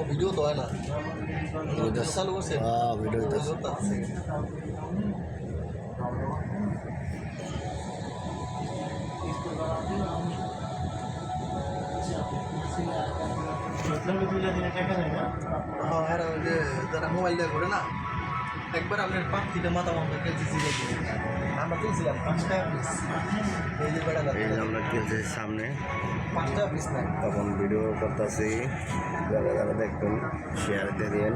video তো হয় না চালু করছে ভিডিও হ্যাঁ ওই যে যারা মোবাইল দিয়ে করে না একবার আপনার পাখিটা মাথা মাথা খেলতেছি আমরা কিনছিলাম 5 টাকা পিস এই যে বেড়া আমরা কিনছি সামনে 5 টাকা পিস না তখন ভিডিও করতেছি যারা যারা দেখবেন শেয়ার দিয়ে দিন